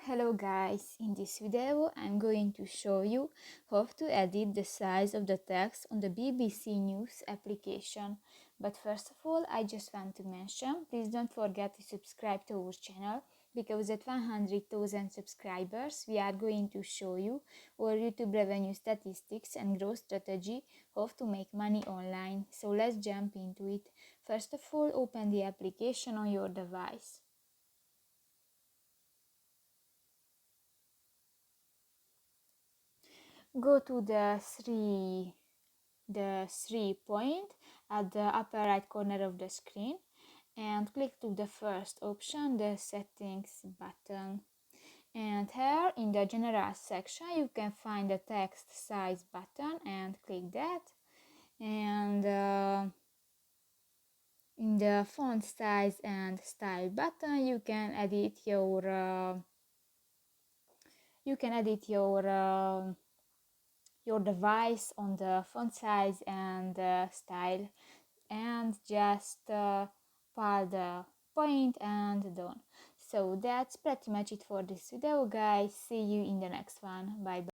Hello guys, in this video I'm going to show you how to edit the size of the text on the BBC News application. But first of all, I just want to mention, please don't forget to subscribe to our channel, because at 100,000 subscribers we are going to show you our YouTube revenue statistics and growth strategy, how to make money online. So let's jump into it. First of all, open the application on your device. Go to the three point at the upper right corner of the screen and click to the first option, the settings button. And here in the general section you can find the text size button and click that. And in the font size and style button you can edit your device on the font size and style, and just pile the point and done. So that's pretty much it for this video, guys. See you in the next one. Bye bye.